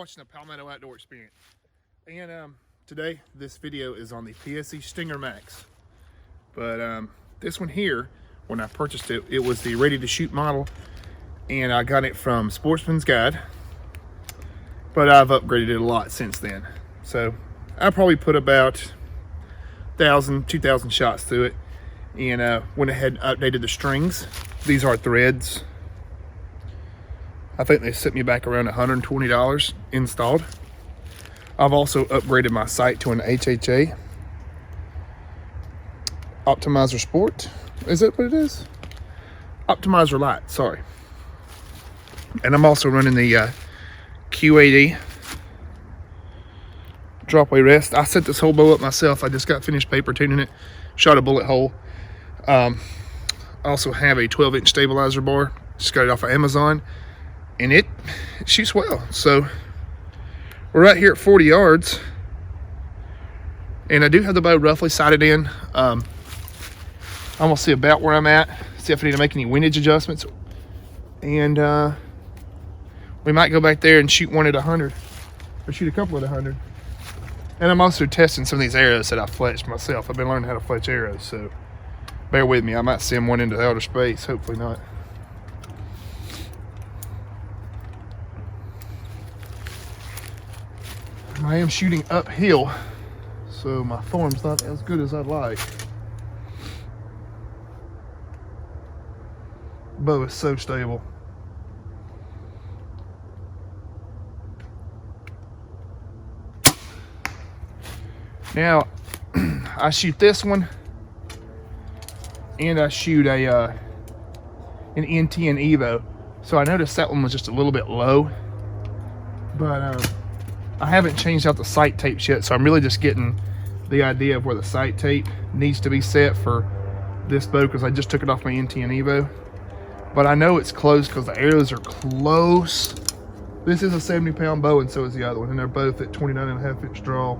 watching the Palmetto Outdoor Experience. And today, this video is on the PSE Stinger Max. But this one here, when I purchased it, it was the ready to shoot model, and I got it from Sportsman's Guide. But I've upgraded it a lot since then. So I probably put about 1,000, 2,000 shots through it, and went ahead and updated the strings. These are threads. I think they set me back around $120 installed. I've also upgraded my sight to an HHA Optimizer Sport. Is that what it is? Optimizer Light, sorry. And I'm also running the Q80 drop away rest. I set this whole bow up myself. I just got finished paper tuning it, shot a bullet hole. I also have a 12-inch stabilizer bar. Just got it off of Amazon, and it shoots well. So we're right here at 40 yards, and I do have the bow roughly sighted in. I'm gonna see about where I'm at, see if I need to make any windage adjustments, and we might go back there and shoot one at 100, or shoot a couple at 100. And I'm also testing some of these arrows that I fletched myself. I've been learning how to fletch arrows, so bear with me. I might send one into outer space, hopefully not. I am shooting uphill, so my form's not as good as I'd like. Bow is so stable. Now, I shoot this one, and I shoot a an NTN Evo. So I noticed that one was just a little bit low, but I haven't changed out the sight tapes yet, so I'm really just getting the idea of where the sight tape needs to be set for this bow, because I just took it off my NTN Evo. But I know it's close because the arrows are close. This is a 70-pound bow, and so is the other one, and they're both at 29.5-inch draw.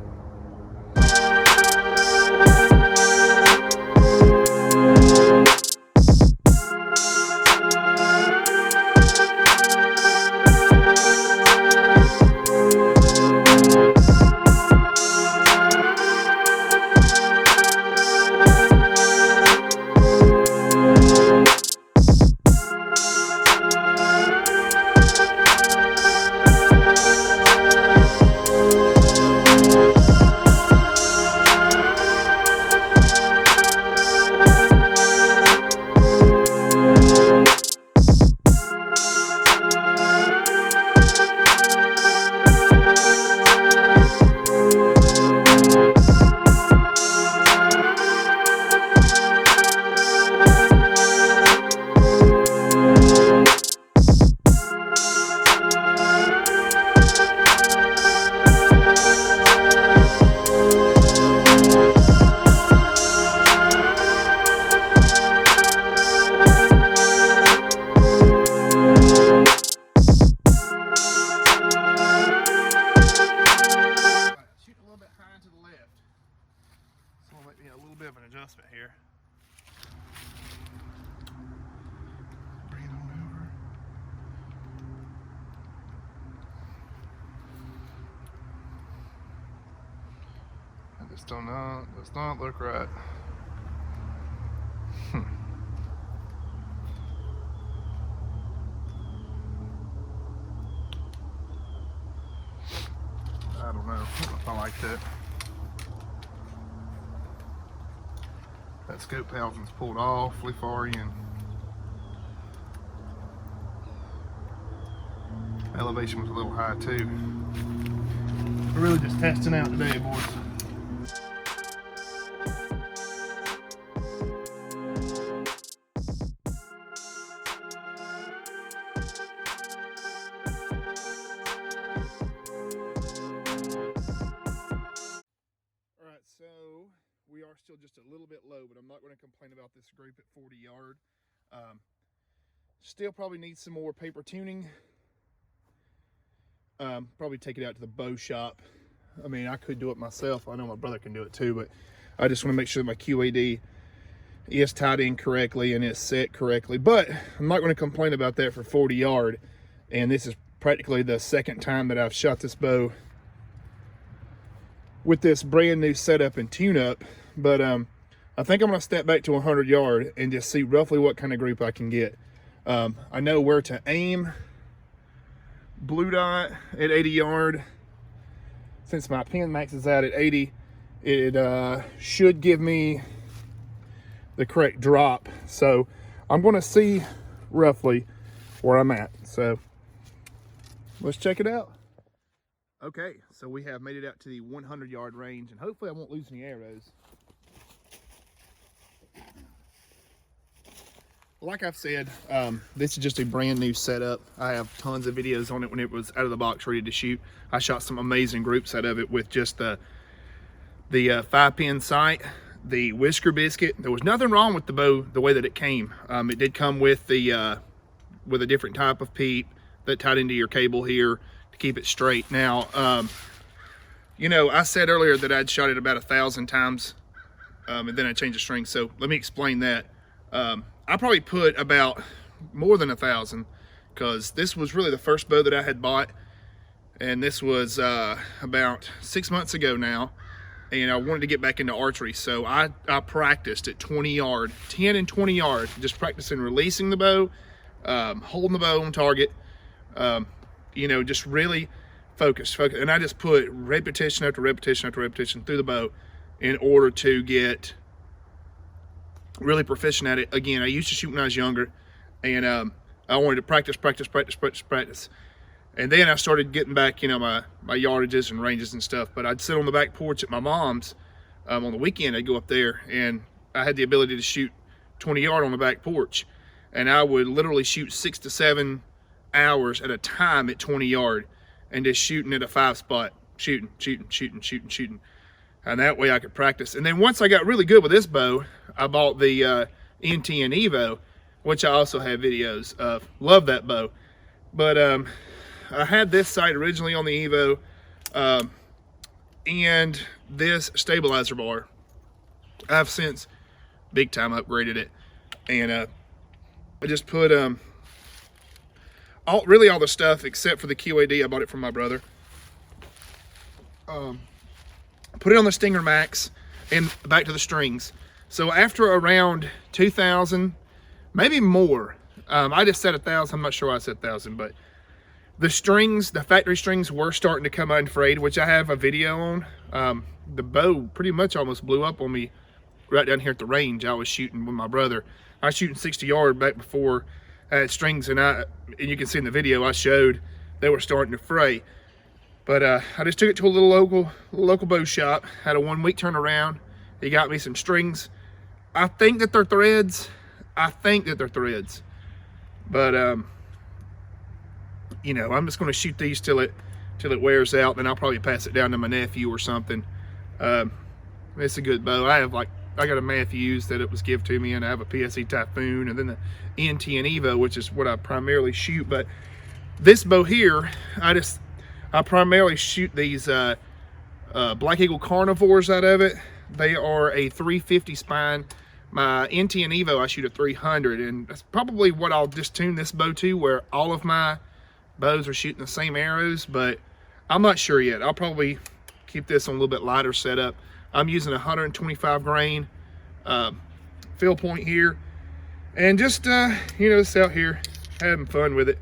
Adjustment here. Bring it on over. I just don't know. Does not look right. I don't know if I like that. That scope housing's pulled awfully far in. Elevation was a little high too. We're really just testing out today, boys. Alright, so we are still just a little bit low, but I'm not going to complain about this group at 40 yard. Still probably needs some more paper tuning. Probably take it out to the bow shop. I mean, I could do it myself. I know my brother can do it too, but I just want to make sure that my Q80 is tied in correctly and is set correctly. But I'm not going to complain about that for 40 yard. And this is practically the second time that I've shot this bow with this brand new setup and tune-up. But I think I'm gonna step back to 100 yard and just see roughly what kind of group I can get. I know where to aim. Blue dot at 80 yard. Since my pin maxes out at 80, it should give me the correct drop. So I'm gonna see roughly where I'm at. So let's check it out. Okay, so we have made it out to the 100 yard range, and hopefully I won't lose any arrows. Like I've said, this is just a brand new setup. I have tons of videos on it when it was out of the box ready to shoot. I shot some amazing groups out of it with just the 5-pin sight, the whisker biscuit. There was nothing wrong with the bow the way that it came. It did come with the with a different type of peep that tied into your cable here to keep it straight. Now, you know, I said earlier that I'd shot it about 1,000 times, and then I changed the string. So let me explain that. I probably put about more than 1,000, because this was really the first bow that I had bought, and this was about 6 months ago now, and I wanted to get back into archery. So I practiced at 20 yard, 10 and 20 yard, just practicing releasing the bow, holding the bow on target, you know, just really focused. And I just put repetition after repetition after repetition through the bow in order to get really proficient at it. Again, I used to shoot when I was younger, and I wanted to practice. And then I started getting back, you know, my yardages and ranges and stuff. But I'd sit on the back porch at my mom's on the weekend. I'd go up there, and I had the ability to shoot 20 yard on the back porch, and I would literally shoot 6 to 7 hours at a time at 20 yard, and just shooting at a 5 spot, shooting. And that way I could practice. And then once I got really good with this bow, I bought the NT and Evo, which I also have videos of. Love that bow. But I had this sight originally on the Evo, and this stabilizer bar. I've since big time upgraded it, and I just put all the stuff except for the QAD. I bought it from my brother. Put it on the Stinger Max and back to the strings. So after around 2,000, maybe more, I just said 1,000. I'm not sure why I said 1,000, but the strings, the factory strings, were starting to come unfrayed, which I have a video on. The bow pretty much almost blew up on me right down here at the range. I was shooting with my brother. I was shooting 60 yard back before I had strings, and you can see in the video I showed they were starting to fray. But I just took it to a little local bow shop. Had a 1 week turnaround. He got me some strings. I think that they're threads. But you know, I'm just going to shoot these till it wears out. Then I'll probably pass it down to my nephew or something. It's a good bow. I got a Matthews that it was given to me, and I have a PSE Typhoon, and then the NT and Evo, which is what I primarily shoot. But this bow here, I primarily shoot these Black Eagle Carnivores out of it. They are a 350 spine. My NT and Evo, I shoot a 300, and that's probably what I'll just tune this bow to, where all of my bows are shooting the same arrows, but I'm not sure yet. I'll probably keep this on a little bit lighter setup. I'm using 125 grain fill point here, and just you know, just out here having fun with it.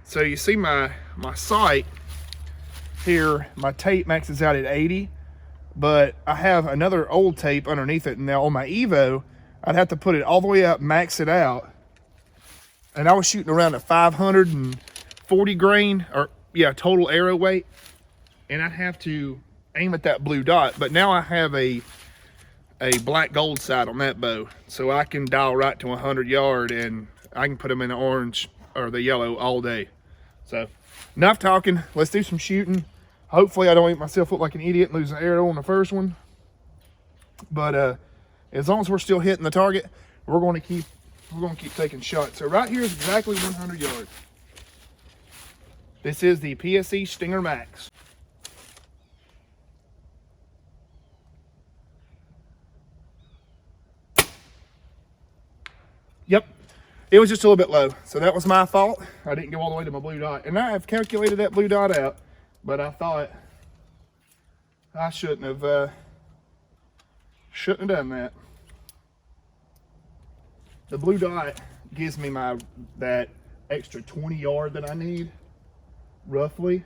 So you see my sight here, my tape maxes out at 80, but I have another old tape underneath it. And now on my Evo, I'd have to put it all the way up, max it out, and I was shooting around a 540 grain, or yeah, total arrow weight, and I'd have to aim at that blue dot. But now I have a black gold sight on that bow, so I can dial right to 100 yard, and I can put them in the orange or the yellow all day. So enough talking, let's do some shooting. Hopefully I don't make myself look like an idiot and lose an arrow on the first one. But as long as we're still hitting the target, we're going to keep taking shots. So right here is exactly 100 yards. This is the PSE Stinger Max. Yep, it was just a little bit low. So that was my fault. I didn't go all the way to my blue dot. And I have calculated that blue dot out, but I thought I shouldn't have done that. The blue dot gives me that extra 20 yard that I need, roughly.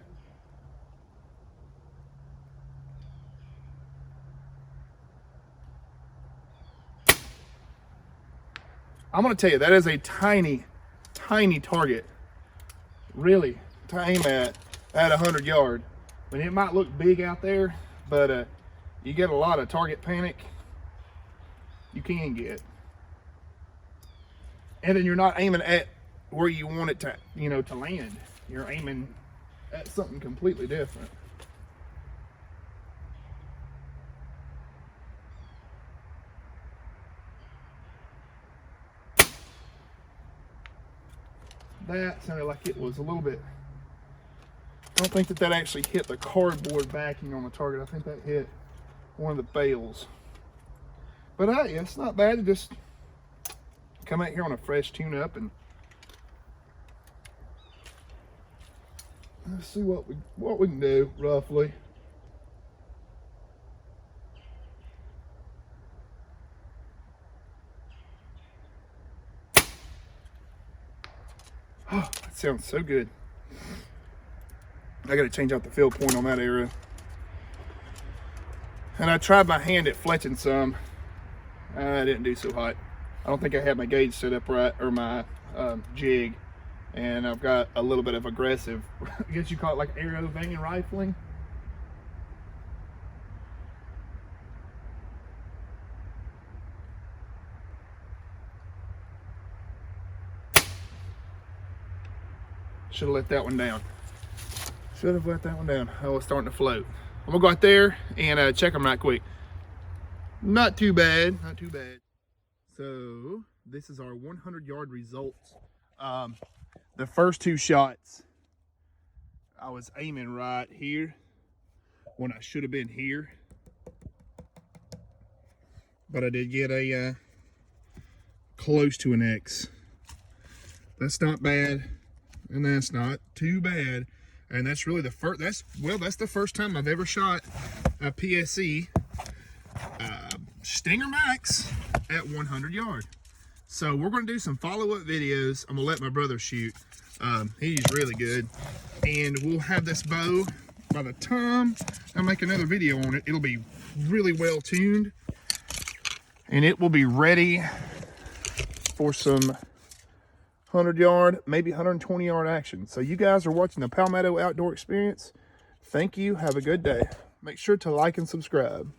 I'm gonna tell you, that is a tiny, tiny target, really, to aim at 100 yard. I mean, it might look big out there, but you get a lot of target panic, you can get. And then you're not aiming at where you want it to, you know, to land. You're aiming at something completely different. That sounded like it was a little bit, I don't think that actually hit the cardboard backing on the target. I think that hit one of the bales. But yeah, it's not bad to just come out here on a fresh tune-up and let's see what we can do roughly. Oh, that sounds so good. I got to change out the field point on that area. And I tried my hand at fletching some. I didn't do so hot. I don't think I had my gauge set up right, or my jig. And I've got a little bit of aggressive, I guess you call it like arrow vein rifling. Should have let that one down. Should have let that one down. Oh, it's starting to float. I'm gonna go out there and check them right quick. Not too bad, not too bad. So this is our 100 yard results. The first two shots, I was aiming right here when I should have been here. But I did get a close to an X. That's not bad. And that's not too bad. And that's really the first, that's the first time I've ever shot a PSE Stinger Max at 100 yard. So we're gonna do some follow-up videos. I'm gonna let my brother shoot. He's really good. And we'll have this bow, by the time I make another video on it, it'll be really well tuned. And it will be ready for some 100 yard, maybe 120 yard action. So you guys are watching the Palmetto Outdoor Experience. Thank you. Have a good day. Make sure to like and subscribe.